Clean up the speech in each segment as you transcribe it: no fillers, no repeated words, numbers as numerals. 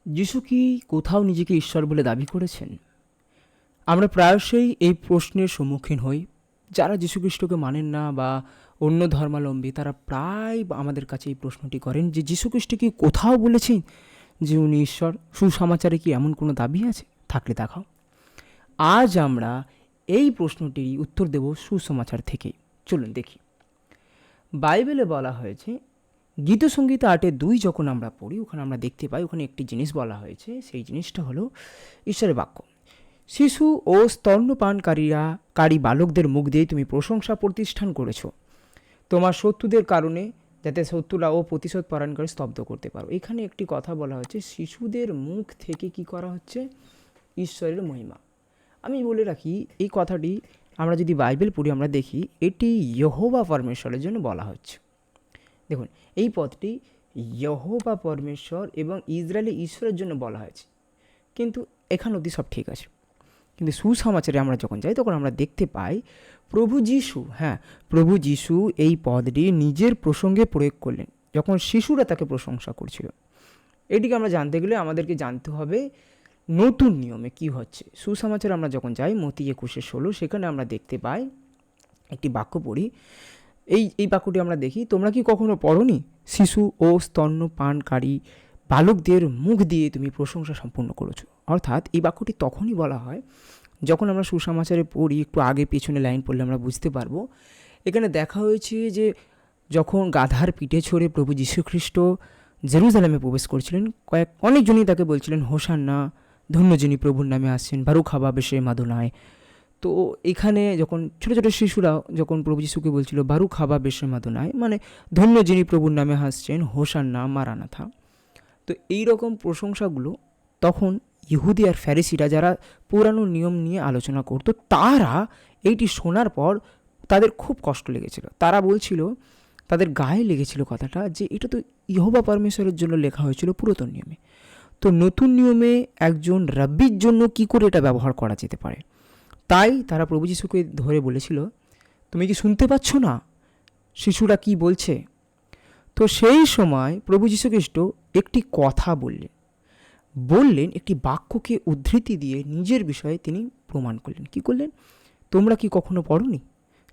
যিশু কি কোথাও নিজেকে ঈশ্বর বলে দাবি করেছেন? আমরা প্রায়শই এই প্রশ্নের সম্মুখীন হই। যারা যীশুখ্রিস্টকে মানেন না বা অন্য ধর্মাবলম্বী, তারা প্রায় আমাদের কাছে এই প্রশ্নটি করেন যে যীশুখ্রিস্ট কি কোথাও বলেছেন যে উনি ঈশ্বর? সুসমাচারে কি এমন কোনো দাবি আছে? থাকলে দেখাও। আজ আমরা এই প্রশ্নটির উত্তর দেব সুসমাচার থেকে। চলুন দেখি। বাইবেলে বলা হয়েছে, গীতসংগীত 8:2 যখন আমরা পড়ি, ওখানে আমরা দেখতে পাই ওখানে একটি জিনিস বলা হয়েছে। সেই জিনিসটা হলো ঈশ্বরের বাক্য। শিশু ও স্তন্যপানকারী বালকদের মুখ দিয়ে তুমি প্রশংসা প্রতিষ্ঠান করেছ তোমার শত্রুদের কারণে, যাতে শত্রুরা ও প্রতিশোধ পরায়ণকারী স্তব্ধ করতে পারো। এখানে একটি কথা বলা হচ্ছে, শিশুদের মুখ থেকে কি করা হচ্ছে? ঈশ্বরের মহিমা। আমি বলে রাখি, এই কথাটি আমরা যদি বাইবেল পড়ি আমরা দেখি এটি ইহোবা পরমেশ্বরের জন্য বলা হচ্ছে। দেখুন, এই পদটি ইহোবা পরমেশ্বর এবং ইসরায়েলি ঈশ্বরের জন্য বলা হয়েছে, কিন্তু এখান অবধি সব ঠিক আছে। কিন্তু সুসমাচারে আমরা যখন যাই তখন আমরা দেখতে পাই প্রভু যীশু এই পদটি নিজের প্রসঙ্গে প্রয়োগ করলেন যখন শিশুরা তাকে প্রশংসা করছিল। এটিকে আমরা জানতে গেলে আমাদেরকে জানতে হবে নতুন নিয়মে কি হচ্ছে। সুসমাচারে আমরা যখন যাই মতি 21:16, সেখানে আমরা দেখতে পাই একটি বাক্য পড়ি। এই বাক্যটি আমরা দেখি, তোমরা কি কখনো পড়োনি, শিশু ও স্তন্যপানকারী বালকদের মুখ দিয়ে তুমি প্রশংসা সম্পূর্ণ করেছো। অর্থাৎ এই বাক্যটি তখনই বলা হয় যখন আমরা সুসমাচারে পড়ি, একটু আগে পিছনে লাইন পড়লে আমরা বুঝতে পারবো। এখানে দেখা হয়েছে যে যখন গাধার পিঠে চড়ে প্রভু যীশুখ্রিস্ট জেরুজালেমে প্রবেশ করছিলেন, অনেকজনই তাকে বলছিলেন হোসান্না, ধন্য যিনি প্রভুর নামে আসছেন, বারুক হবা বেশে মাদুনায়। তো এখানে যখন ছোটো ছোটো শিশুরা যখন প্রভু যীশুকে বলছিল বারুক হবা বেশে মাদুনায়, মানে ধন্য যিনি প্রভুর নামে আসছেন, হোসান্না, মারানাথা। তো এই রকম প্রশংসাগুলো তখন ইহুদি আর ফ্যারিসিরা, যারা পুরানো নিয়ম নিয়ে আলোচনা করতো, তারা এইটি শোনার পর তাদের খুব কষ্ট লেগেছিল। তারা বলছিল, তাদের গায়ে লেগেছিল কথাটা, যে এটা তো ইহোবা পরমেশ্বরের জন্য লেখা হয়েছিল পুরাতন নিয়মে। তো নতুন নিয়মে একজন রাব্বির জন্য কি করে এটা ব্যবহার করা যেতে পারে? তাই তারা প্রভু যীশুকে ধরে বলেছিল, তুমি কি শুনতে পাচ্ছ না শিশুরা কি বলছে? তো সেই সময় প্রভু যীশুখ্রিস্ট একটি কথা বললেন, একটি বাক্যকে উদ্ধৃতি দিয়ে নিজের বিষয়ে তিনি প্রমাণ করলেন। কি করলেন? তোমরা কি কখনো পড়োনি,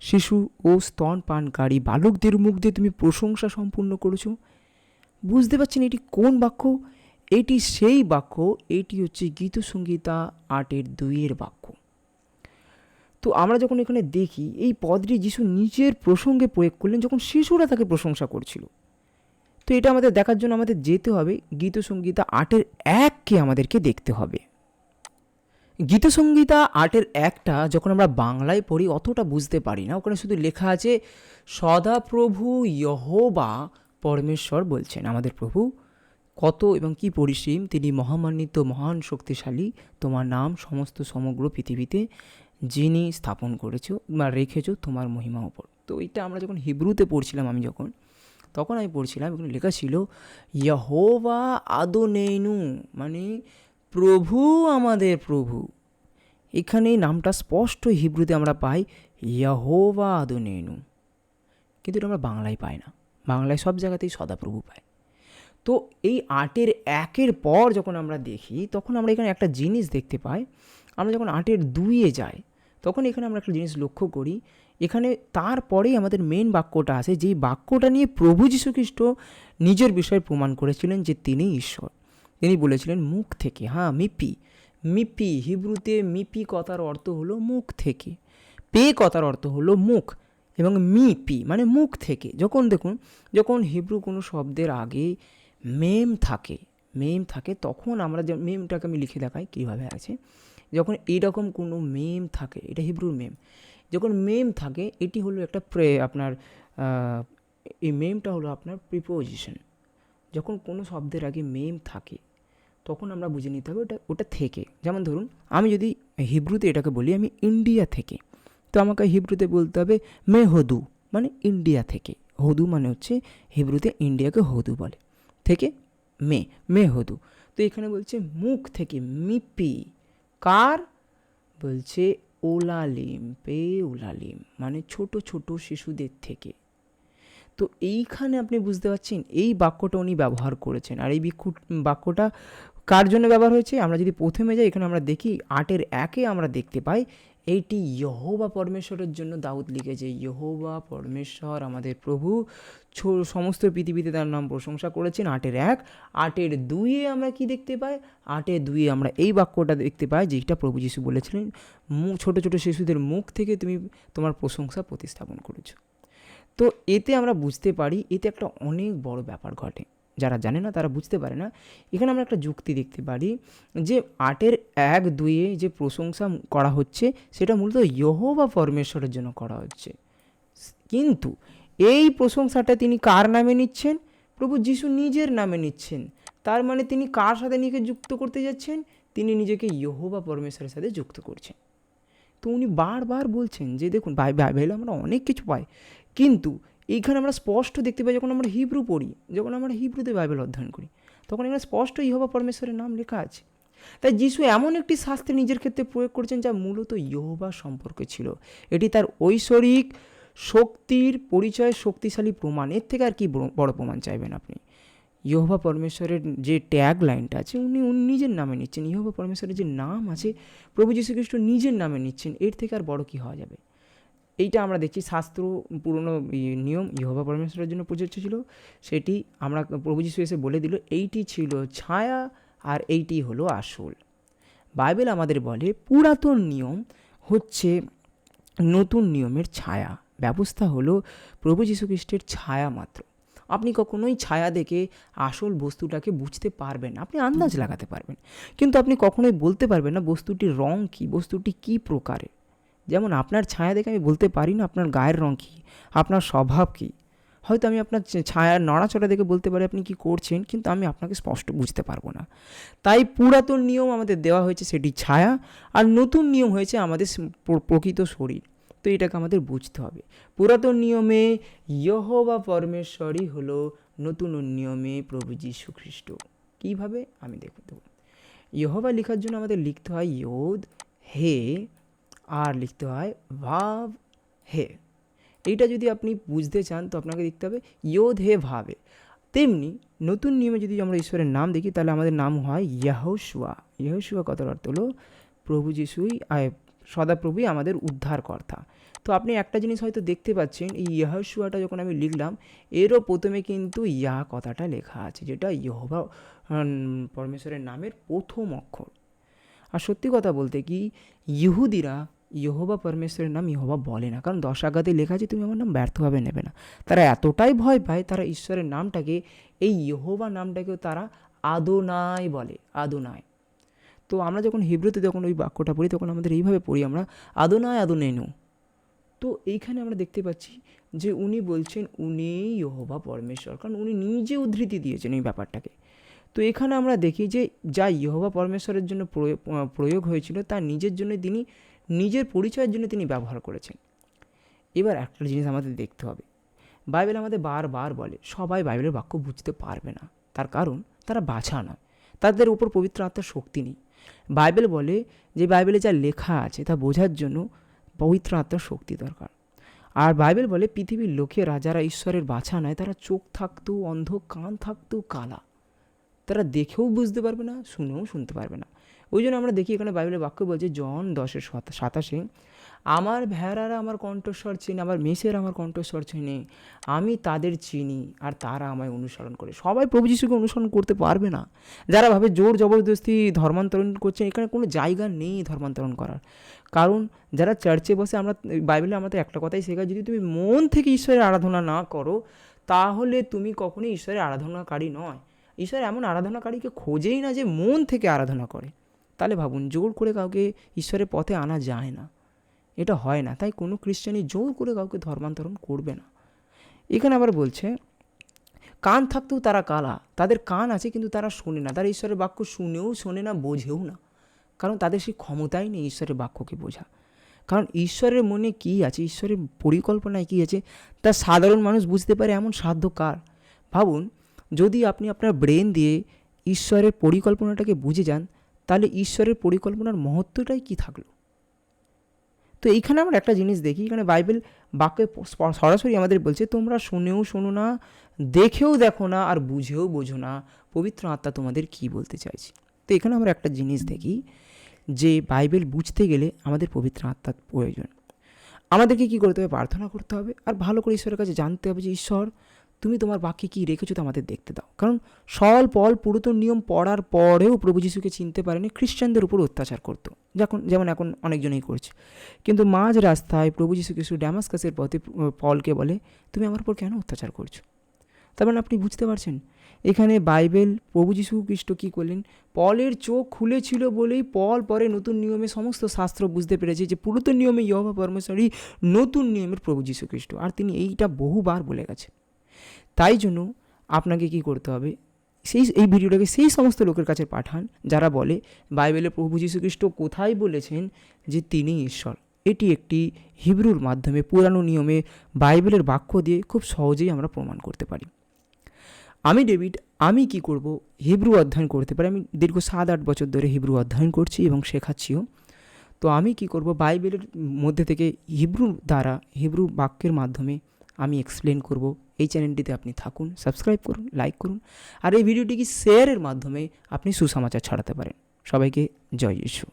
শিশু ও স্তনপানকারী বালকদের মুখ দিয়ে তুমি প্রশংসা সম্পূর্ণ করেছো? বুঝতে পারছেন এটি কোন বাক্য? এটি সেই বাক্য, এটি হচ্ছে গীতসংহিতা 8:2 বাক্য। তো আমরা যখন এখানে দেখি এই পদটি যিশু নিজের প্রসঙ্গে প্রয়োগ করলেন যখন শিশুরা তাকে প্রশংসা করছিল। তো এটা আমাদের দেখার জন্য আমাদের যেতে হবে গীতসংহিতা 8:1 আমাদেরকে দেখতে হবে। গীতসংহিতা 8:1 যখন আমরা বাংলায় পড়ি অতটা বুঝতে পারি না। ওখানে শুধু লেখা আছে, সদাপ্রভু ইহোবা পরমেশ্বর বলছেন, আমাদের প্রভু কত এবং কি পরিসীম, তিনি মহামান্বিত, মহান শক্তিশালী, তোমার নাম সমস্ত সমগ্র পৃথিবীতে যিনি স্থাপন করেছো বা রেখেছো তোমার মহিমা উপর। তো এটা আমরা যখন হিব্রুতে পড়ছিলাম, তখন আমি পড়ছিলাম, এখানে লেখা ছিল ইহোবা আদোনেনু, মানে প্রভু, আমাদের প্রভু। এখানে নামটা স্পষ্ট হিব্রুতে আমরা পাই ইহোবা আদোনেনু, কিন্তু এটা আমরা বাংলায় পাই না। বাংলায় সব জায়গাতেই সদাপ্রভু পাই। তো এই 8:1 পর যখন আমরা দেখি তখন আমরা এখানে একটা জিনিস দেখতে পাই। আমরা যখন 8:2 যাই তখন এখানে আমরা একটা জিনিস লক্ষ্য করি, এখানে তারপরেই আমাদের মেন বাক্যটা আসে, যেই বাক্যটা নিয়ে প্রভু যীশুখ্রিস্ট নিজের বিষয়ে প্রমাণ করেছিলেন যে তিনি ঈশ্বর। তিনি বলেছিলেন মুখ থেকে। মিপি হিব্রুতে মিপি কথার অর্থ হলো মুখ থেকে, পে কথার অর্থ হলো মুখ, এবং মিপি মানে মুখ থেকে। যখন হিব্রু কোনো শব্দের আগে মেম থাকে তখন আমরা মেমটাকে আমি লিখে দেখাই কীভাবে আছে। যখন এইরকম কোনো মেম থাকে, এটা হিব্রুর মেম, যখন মেম থাকে এটি হলো একটা আপনার এই মেমটা হলো আপনার প্রিপোজিশন। যখন কোনো শব্দের আগে মেম থাকে তখন আমরা বুঝে নিতে হবে ওটা থেকে। যেমন ধরুন, আমি যদি হিব্রুতে এটাকে বলি আমি ইন্ডিয়া থেকে, তো আমাকে হিব্রুতে বলতে হবে মে হদু, মানে ইন্ডিয়া থেকে। হদু মানে হচ্ছে হিব্রুতে ইন্ডিয়াকে হদু বলে, থেকে মে হদু। তো এখানে বলছে মুখ থেকে, মিপি কার বলছে? উলালিম, মানে ছোট ছোট শিশুদের থেকে। তো এইখানে আপনি বুঝতে পারছেন এই বাক্যটা উনি ব্যবহার করেছেন। আর এই বাক্যটা কার জন্য ব্যবহার হয়েছে? আমরা যদি প্রথমে যাই, এখানে আমরা দেখি 8:1 আমরা দেখতে পাই এইটি ইহোবা পরমেশ্বরের জন্য দাউদ লিখেছে। ইহোবা পরমেশ্বর আমাদের প্রভু সমস্ত পৃথিবীতে তার নাম প্রশংসা করেছেন। 8:1। 8:2 আমরা কি দেখতে পাই? 8:2 আমরা এই বাক্যটা দেখতে পাই যেটা প্রভু যীশু বলেছিলেন, ছোট ছোট শিশুদের মুখ থেকে তুমি তোমার প্রশংসা প্রতিস্থাপন করেছো। তো এতে আমরা বুঝতে পারি এতে একটা অনেক বড় ব্যাপার ঘটে। যারা জানে না তারা বুঝতে পারে না। এখানে আমরা একটা যুক্তি দেখতে পারি যে 8:1-2 যে প্রশংসা করা হচ্ছে সেটা মূলত ইহোবা পরমেশ্বরের জন্য করা হচ্ছে, কিন্তু এই প্রশংসাটা তিনি কার নামে নিচ্ছেন? প্রভু যীশু নিজের নামে নিচ্ছেন। তার মানে তিনি কার সাথে নিজেকে যুক্ত করতে যাচ্ছেন? তিনি নিজেকে ইহোবা পরমেশ্বরের সাথে যুক্ত করছেন। তো উনি বারবার বলছেন যে দেখুন বাইবেলে আমরা অনেক কিছু পাই, কিন্তু এইখানে আমরা স্পষ্ট দেখতে পাই যখন আমরা হিব্রু পড়ি, যখন আমরা হিব্রুতে বাইবেল অধ্যয়ন করি, তখন এখানে স্পষ্ট ইহোবা পরমেশ্বরের নাম লেখা আছে। তাই যিশু এমন একটি শাস্ত্রে নিজের ক্ষেত্রে প্রয়োগ করছেন যা মূলত ইহোবা সম্পর্কে ছিল। এটি তার ঐশ্বরিক শক্তির পরিচয়, শক্তিশালী প্রমাণ। এর থেকে আর কি বড় প্রমাণ চাইবেন আপনি? ইহোবা পরমেশ্বরের যে ট্যাগ লাইনটা আছে উনি নিজের নামে নিচ্ছেন। ইহোবা পরমেশ্বরের যে নাম আছে প্রভু যীশু খ্রিস্ট নিজের নামে নিচ্ছেন। এর থেকে আর বড় কি হওয়া যাবে? এইটা আমরা দেখছি শাস্ত্র পুরনো নিয়ম ইহোবা পরমেশ্বরের জন্য প্রযোজ্য ছিল, সেটি আমরা প্রভু যীশু এসে বলে দিল এইটি ছিল ছায়া আর এইটি হলো আসল। বাইবেল আমাদের বলে পুরাতন নিয়ম হচ্ছে নতুন নিয়মের ছায়া। ব্যবস্থা হলো প্রভু যীশু খ্রিস্টের ছায়া মাত্র। আপনি কখনোই ছায়া দেখে আসল বস্তুটাকে বুঝতে পারবেন না। আপনি আন্দাজ লাগাতে পারবেন, কিন্তু আপনি কখনোই বলতে পারবেন না বস্তুটির রং কী, বস্তুটি কী প্রকারের। যেমন আপনার ছায়া দেখে আমি বলতে পারি না আপনার গায়ের রং কী, আপনার স্বভাব কী। হয়তো আমি আপনার ছায়ার নড়াচড়া দেখে বলতে পারি আপনি কী করছেন, কিন্তু আমি আপনাকে স্পষ্ট বুঝতে পারবো না। তাই পুরাতন নিয়ম আমাদের দেওয়া হয়েছে সেটি ছায়া, আর নতুন নিয়ম হয়েছে আমাদের প্রকৃত শরীর। তো এটাকে আমাদের বুঝতে হবে। পুরাতন নিয়মে ইহোবা পরমেশ্বরই হলো, নতুন নিয়মে প্রভু যীশু খ্রিস্ট। কীভাবে আমি দেখতে দেবো। ইহোবা লেখার জন্য আমাদের লিখতে হয় ইয়োদ হে, আর লিখতে হয় ভাব হে। এইটা যদি আপনি বুঝতে চান তো আপনাকে দেখতে হবে ইয়োদ হে ভাবে। তেমনি নতুন নিয়মে যদি আমরা ঈশ্বরের নাম দেখি তাহলে আমাদের নাম হয় ইয়াহোশুয়া। ইয়াহোশুয়া কথার অর্থ হলো প্রভু যীশুই সদাপ্রভুই আমাদের উদ্ধারকর্তা। তো আপনি একটা জিনিস হয়তো দেখতে পাচ্ছেন, এই ইয়াহোশুয়াটা যখন আমি লিখলাম এরও প্রথমে কিন্তু ইয়া কথাটা লেখা আছে, যেটা ইহোবা পরমেশ্বরের নামের প্রথম অক্ষর। আর সত্যি কথা বলতে কি, ইহুদিরা ইহোবা পরমেশ্বরের নাম ইহোবা বলে না, কারণ 10 আজ্ঞাতে লেখা আছে তুমি আমার নাম ব্যর্থভাবে নেবে না। তারা এতটাই ভয় পায়, তারা ঈশ্বরের নামটাকে, এই ইহোবা নামটাকেও তারা আদোনাই বলে, আদোনাই। তো আমরা যখন হিব্রুতে যখন ওই বাক্যটা পড়ি তখন আমাদের এইভাবে পড়ি আমরা, আদোনাই আদোনেনু। তো এইখানে আমরা দেখতে পাচ্ছি যে উনি বলছেন উনি ইহোবা পরমেশ্বর, কারণ উনি নিজে উদ্ধৃতি দিয়েছেন এই ব্যাপারটাকে। তো এখানে আমরা দেখি যে যা ইহোবা পরমেশ্বরের জন্য প্রয়োগ হয়েছিল তা নিজের জন্য তিনি নিজের পরিচয়ের জন্য তিনি ব্যবহার করেছেন। এবার একটা জিনিস আমাদের দেখতে হবে, বাইবেল আমাদের বারবার বলে সবাই বাইবেলের বাক্য বুঝতে পারবে না, তার কারণ তারা বাছা নয়, তাদের উপর পবিত্র আত্মার শক্তি নেই। বাইবেল বলে যে বাইবেলে যা লেখা আছে তা বোঝার জন্য পবিত্র আত্মার শক্তি দরকার। আর বাইবেল বলে পৃথিবীর লোকেরা যারা ঈশ্বরের বাছা নয় তারা চোখ থাকতেও অন্ধ, কান থাকতেও কালা, তারা দেখেও বুঝতে পারবে না, শুনেও শুনতে পারবে না। ওই জন্য আমরা দেখি এখানে বাইবেলের বাক্য বলছে জন 10:27, আমার ভেড়ারা আমার কণ্ঠস্বর চেনে, আমার মেষের আমার কণ্ঠস্বর চেনে, আমি তাদের চিনি আর তারা আমায় অনুসরণ করে। সবাই প্রভু যীশুকে অনুসরণ করতে পারবে না। যারা ভাবে জোর জবরদস্তি ধর্মান্তরণ করছে, এখানে কোনো জায়গা নেই ধর্মান্তরণ করার। কারণ যারা চার্চে বসে, আমরা বাইবেলে আমাদের একটা কথাই শেখায়, যদি তুমি মন থেকে ঈশ্বরের আরাধনা না করো তাহলে তুমি কখনোই ঈশ্বরের আরাধনাকারী নয়। ঈশ্বর এমন আরাধনাকারীকে খোঁজেই না যে মন থেকে আরাধনা করে। তাহলে ভাবুন, জোর করে কাউকে ঈশ্বরের পথে আনা যায় না, এটা হয় না। তাই কোনো খ্রিস্টানই জোর করে কাউকে ধর্মান্তরণ করবে না। এখানে আবার বলছে কান থাকতেও তারা কালা, তাদের কান আছে কিন্তু তারা শোনে না, তারা ঈশ্বরের বাক্য শুনেও শোনে না, বোঝেও না, কারণ তাদের সেই ক্ষমতাই নেই ঈশ্বরের বাক্যকে বোঝা। কারণ ঈশ্বরের মনে কী আছে, ঈশ্বরের পরিকল্পনায় কী আছে তা সাধারণ মানুষ বুঝতে পারে এমন সাধ্য কার? ভাবুন, যদি আপনি আপনার ব্রেন দিয়ে ঈশ্বরের পরিকল্পনাটাকে বুঝে যান তাহলে ঈশ্বরের পরিকল্পনার মহত্বটাই কী থাকলো। তো এইখানে আমরা একটা জিনিস দেখি, এখানে বাইবেল বাক্যে সরাসরি আমাদের বলছে তোমরা শুনেও শোনো না, দেখেও দেখো না, আর বুঝেও বোঝো না পবিত্র আত্মা তোমাদের কী বলতে চাইছে। তো এখানে আমরা একটা জিনিস দেখি যে বাইবেল বুঝতে গেলে আমাদের পবিত্র আত্মার প্রয়োজন। আমাদেরকে কী করতে হবে? প্রার্থনা করতে হবে, আর ভালো করে ঈশ্বরের কাছে জানতে হবে যে ঈশ্বর তুমি তোমার বাক্যে কী রেখেছো তো আমাদের দেখতে দাও। কারণ সল পল পুরাতন নিয়ম পড়ার পরেও প্রভু যিশুকে চিনতে পারেনি, খ্রিস্টানদের উপর অত্যাচার করতো, যেমন এখন অনেকজনেই করছে। কিন্তু মাঝ রাস্তায় প্রভু যিশু খ্রিস্ট ড্যামাস্কাসের পথে পলকে বলে তুমি আমার উপর কেন অত্যাচার করছো? তার মানে আপনি বুঝতে পারছেন এখানে বাইবেল প্রভু যীশু খ্রিস্ট কী করলেন, পলের চোখ খুলেছিল বলেই পল পরে নতুন নিয়মে সমস্ত শাস্ত্র বুঝতে পেরেছে যে পুরাতন নিয়মে ইহোবা পরমেশ্বরই, নতুন নিয়মের প্রভু যীশু খ্রিস্ট, আর তিনি এইটা বহুবার বলে গেছেন। তাই জন্য আপনাকে কি করতে হবে, এই ভিডিওটাকে সেই সমস্ত লোকের কাছে পাঠান যারা বলে বাইবেলে প্রভু যীশু খ্রিস্ট কোথায় বলেছেন যে তিনি ঈশ্বর। এটি একটি হিব্রুর মাধ্যমে পুরানো নিয়মে বাইবেলের বাক্য দিয়ে খুব সহজেই আমরা প্রমাণ করতে পারি। আমি ডেভিড, আমি কি করব? হিব্রু অধ্যয়ন করতে পারি। আমি দীর্ঘ 7-8 বছর ধরে হিব্রু অধ্যয়ন করছি এবং শেখাচ্ছিও। তো আমি কি করব? বাইবেলের মধ্যে থেকে হিব্রু বাক্যের মাধ্যমে আমি এক্সপ্লেন করব। এই চ্যানেলটিতে আপনি থাকুন, সাবস্ক্রাইব করুন, লাইক করুন, আর এই ভিডিওটিকে শেয়ারের মাধ্যমে আপনি সুসমাচার ছড়াতে পারেন। সবাইকে জয় যিশু।